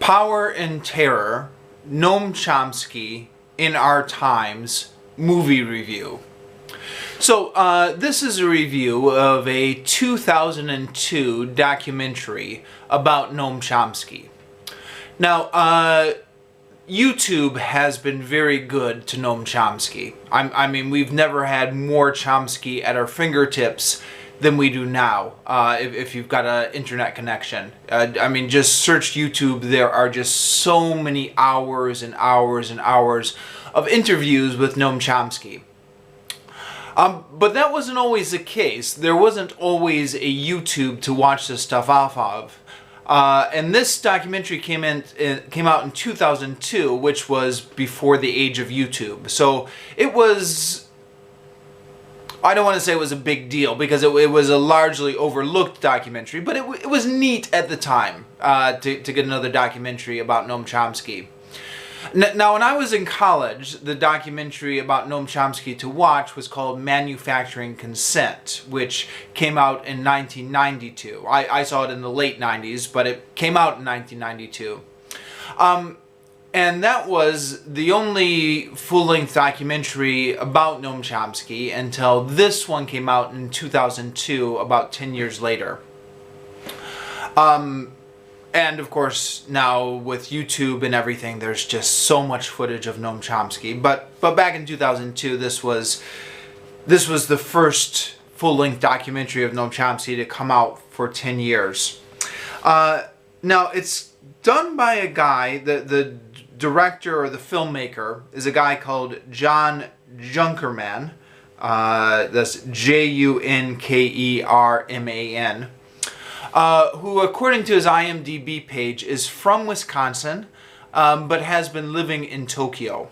Power and Terror, Noam Chomsky in Our Times movie review. So this is a review of a 2002 documentary about Noam Chomsky. Now, YouTube has been very good to Noam Chomsky. I mean, we've never had more Chomsky at our fingertips than we do now, if you've got an internet connection. I mean, just search YouTube. There are just so many hours and hours and hours of interviews with Noam Chomsky. But that wasn't always the case. There wasn't always a YouTube to watch this stuff off of. And this documentary came out in 2002, which was before the age of YouTube. So it was, I don't want to say it was a big deal, because it was a largely overlooked documentary, but it was neat at the time to get another documentary about Noam Chomsky. Now, when I was in college, the documentary about Noam Chomsky to watch was called Manufacturing Consent, which came out in 1992. I saw it in the late 90s, but it came out in 1992. And that was the only full-length documentary about Noam Chomsky until this one came out in 2002, about 10 years later. And of course, now with YouTube and everything, there's just so much footage of Noam Chomsky. But back in 2002, this was the first full-length documentary of Noam Chomsky to come out for 10 years. Now, it's done by a guy, the director or the filmmaker is a guy called John Junkerman. That's Junkerman. Who, according to his IMDb page, is from Wisconsin, but has been living in Tokyo.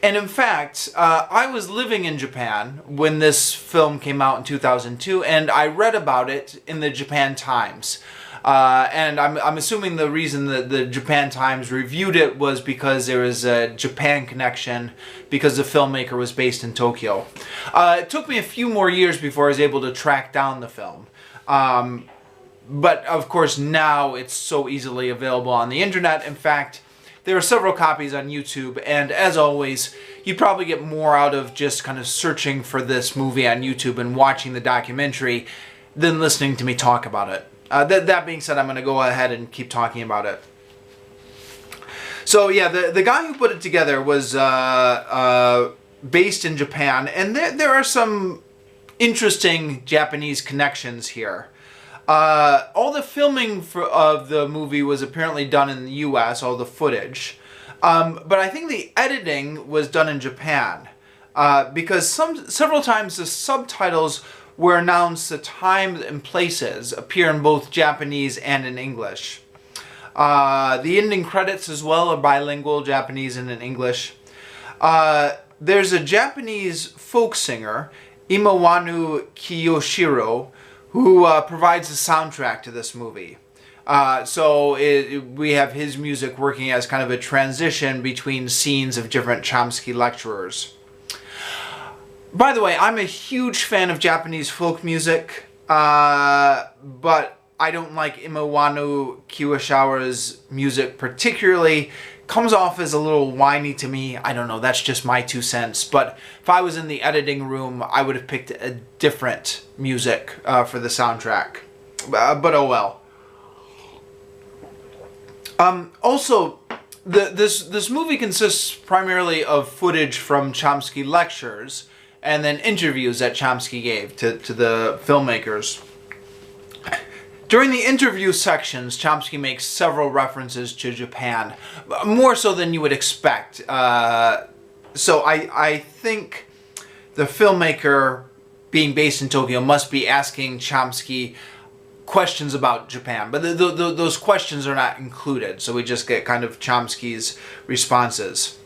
And in fact, I was living in Japan when this film came out in 2002, and I read about it in the Japan Times. And I'm assuming the reason that the Japan Times reviewed it was because there was a Japan connection, because the filmmaker was based in Tokyo. It took me a few more years before I was able to track down the film. But of course now it's so easily available on the internet. In fact, there are several copies on YouTube, and as always, you probably get more out of just kind of searching for this movie on YouTube and watching the documentary than listening to me talk about it. That being said, I'm going to go ahead and keep talking about it. So yeah, the guy who put it together was based in Japan, and there are some interesting Japanese connections here. All the filming of the movie was apparently done in the US, all the footage. But I think the editing was done in Japan. Because several times the subtitles were announced, the times and places appear in both Japanese and in English. The ending credits as well are bilingual, Japanese and in English. There's a Japanese folk singer, Imawanu Kiyoshiro, who provides the soundtrack to this movie. So we have his music working as kind of a transition between scenes of different Chomsky lecturers. By the way, I'm a huge fan of Japanese folk music, but I don't like Imawanu Kiyoshiro's music particularly. Comes off as a little whiny to me. I don't know, that's just my 2 cents. But if I was in the editing room, I would have picked a different music for the soundtrack. But oh well. Also, this movie consists primarily of footage from Chomsky lectures and then interviews that Chomsky gave to the filmmakers. During the interview sections, Chomsky makes several references to Japan, more so than you would expect. So I think the filmmaker, being based in Tokyo, must be asking Chomsky questions about Japan, but those questions are not included, so we just get kind of Chomsky's responses.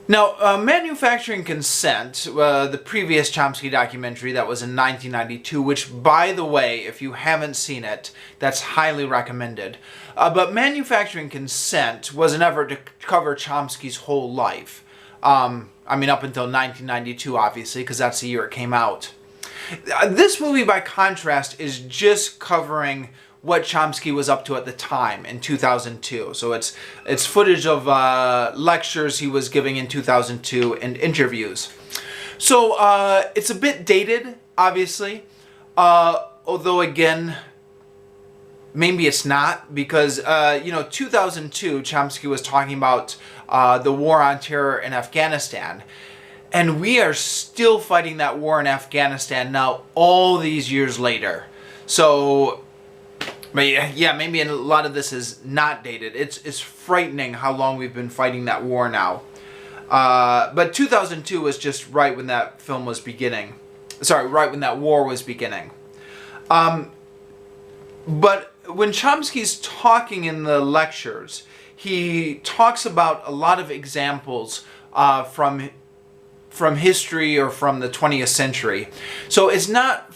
Now, Manufacturing Consent, the previous Chomsky documentary that was in 1992, which, by the way, if you haven't seen it, that's highly recommended. But Manufacturing Consent was an effort to cover Chomsky's whole life. I mean, up until 1992, obviously, because that's the year it came out. This movie, by contrast, is just covering what Chomsky was up to at the time in 2002. So it's footage of lectures he was giving in 2002 and interviews. So it's a bit dated, obviously, although again, maybe it's not, because 2002, Chomsky was talking about the war on terror in Afghanistan. And we are still fighting that war in Afghanistan now, all these years later. So, yeah, maybe a lot of this is not dated. It's frightening how long we've been fighting that war now. But 2002 was just right when that film was beginning. Sorry, right when that war was beginning. But when Chomsky's talking in the lectures, he talks about a lot of examples from history or from the 20th century. So it's not,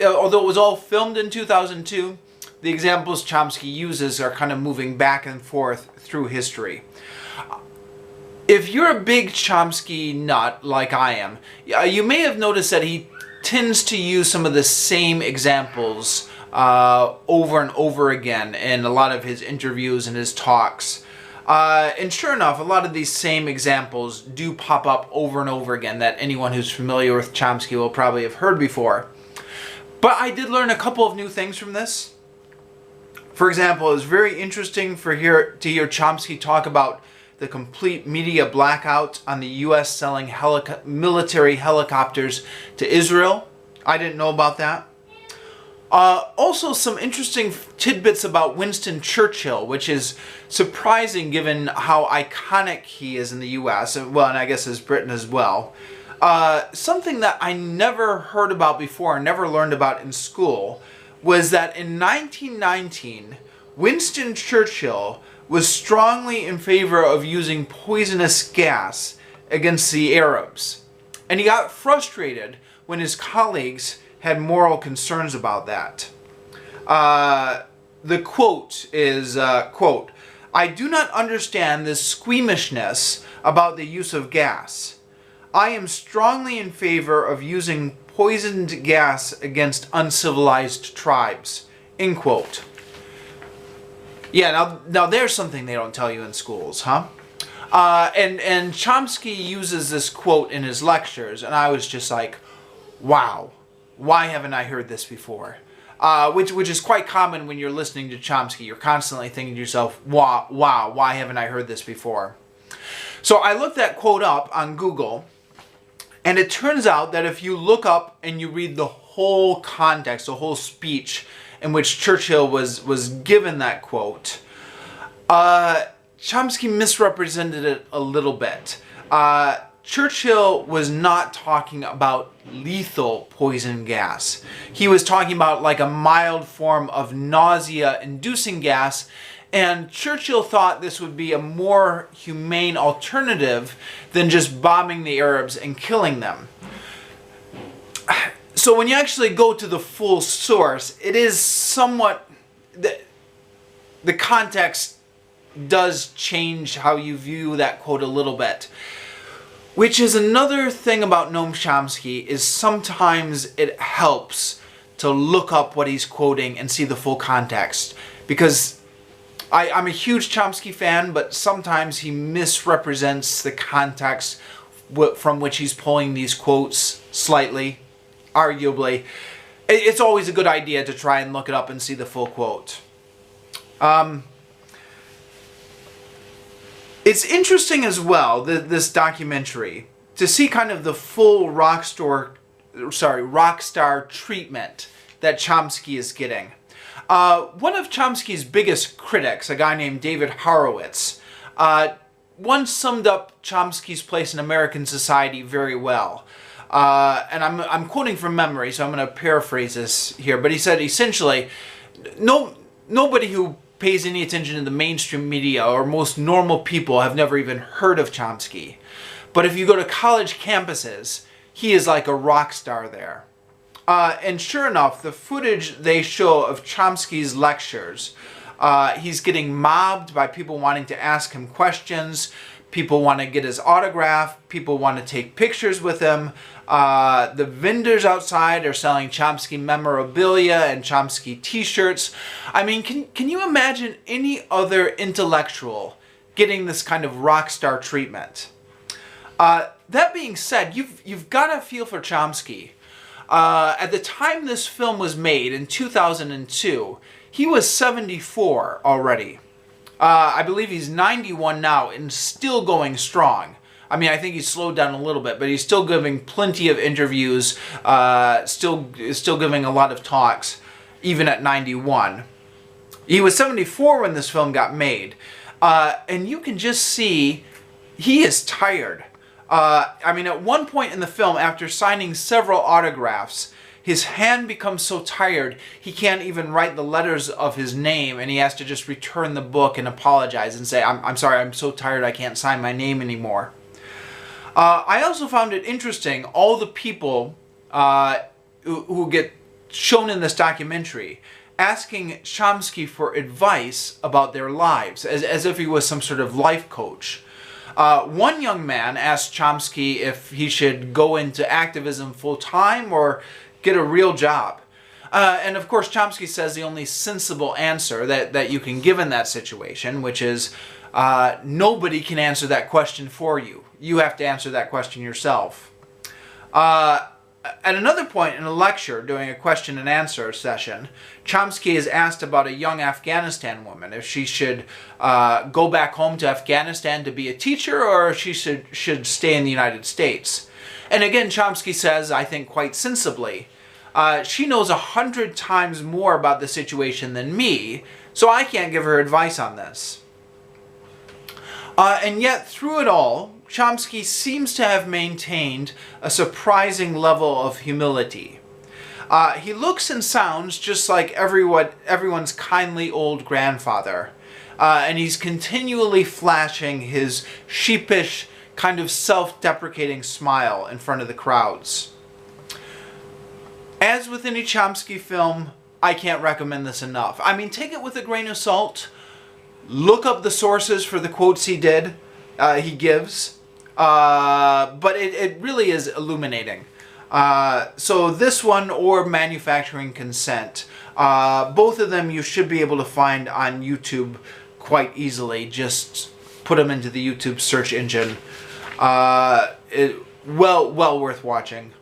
although it was all filmed in 2002, the examples Chomsky uses are kind of moving back and forth through history. If you're a big Chomsky nut like I am, you may have noticed that he tends to use some of the same examples over and over again in a lot of his interviews and his talks. And sure enough, a lot of these same examples do pop up over and over again that anyone who's familiar with Chomsky will probably have heard before. But I did learn a couple of new things from this. For example, it was very interesting to hear Chomsky talk about the complete media blackout on the U.S. selling military helicopters to Israel. I didn't know about that. Also, some interesting tidbits about Winston Churchill, which is surprising given how iconic he is in the U.S., well, and I guess as Britain as well. Something that I never heard about before, never learned about in school, was that in 1919, Winston Churchill was strongly in favor of using poisonous gas against the Arabs. And he got frustrated when his colleagues had moral concerns about that. The quote is, quote, "I do not understand this squeamishness about the use of gas. I am strongly in favor of using poisoned gas against uncivilized tribes." End quote. Yeah, now there's something they don't tell you in schools, huh? And Chomsky uses this quote in his lectures, and I was just like, wow, why haven't I heard this before? Which is quite common when you're listening to Chomsky. You're constantly thinking to yourself, wow, why haven't I heard this before? So I looked that quote up on Google, and it turns out that if you look up and you read the whole context, the whole speech in which Churchill was given that quote, Chomsky misrepresented it a little bit. Churchill was not talking about lethal poison gas. He was talking about like a mild form of nausea-inducing gas, and Churchill thought this would be a more humane alternative than just bombing the Arabs and killing them. So when you actually go to the full source, it is somewhat, the context does change how you view that quote a little bit. Which is another thing about Noam Chomsky, is sometimes it helps to look up what he's quoting and see the full context. Because I'm a huge Chomsky fan, but sometimes he misrepresents the context from which he's pulling these quotes slightly, arguably. It's always a good idea to try and look it up and see the full quote. It's interesting as well, this documentary, to see kind of the full rock star treatment that Chomsky is getting. One of Chomsky's biggest critics, a guy named David Horowitz, once summed up Chomsky's place in American society very well. And I'm quoting from memory, so I'm going to paraphrase this here. But he said, essentially, nobody who pays any attention to the mainstream media or most normal people have never even heard of Chomsky. But if you go to college campuses, he is like a rock star there. And sure enough, the footage they show of Chomsky's lectures, he's getting mobbed by people wanting to ask him questions. People want to get his autograph. People want to take pictures with him. The vendors outside are selling Chomsky memorabilia and Chomsky t-shirts. I mean, can you imagine any other intellectual getting this kind of rock star treatment? That being said, you've got to feel for Chomsky. At the time this film was made, in 2002, he was 74 already. I believe he's 91 now and still going strong. I mean, I think he's slowed down a little bit, but he's still giving plenty of interviews, still giving a lot of talks, even at 91. He was 74 when this film got made, and you can just see he is tired. I mean, at one point in the film, after signing several autographs, his hand becomes so tired he can't even write the letters of his name, and he has to just return the book and apologize and say, I'm sorry, I'm so tired I can't sign my name anymore. I also found it interesting, all the people who get shown in this documentary asking Chomsky for advice about their lives, as if he was some sort of life coach. One young man asked Chomsky if he should go into activism full-time or get a real job. And of course, Chomsky says the only sensible answer that you can give in that situation, which is nobody can answer that question for you. You have to answer that question yourself. At another point in a lecture, during a question and answer session, Chomsky is asked about a young Afghanistan woman, if she should go back home to Afghanistan to be a teacher or if she should stay in the United States. And again, Chomsky says, I think quite sensibly, she knows 100 times more about the situation than me, so I can't give her advice on this. And yet, through it all, Chomsky seems to have maintained a surprising level of humility. He looks and sounds just like everyone's kindly old grandfather, and he's continually flashing his sheepish, kind of self-deprecating smile in front of the crowds. As with any Chomsky film, I can't recommend this enough. I mean, take it with a grain of salt. Look up the sources for the quotes he gives. But it really is illuminating. So this one or Manufacturing Consent, both of them you should be able to find on YouTube quite easily. Just put them into the YouTube search engine. Well worth watching.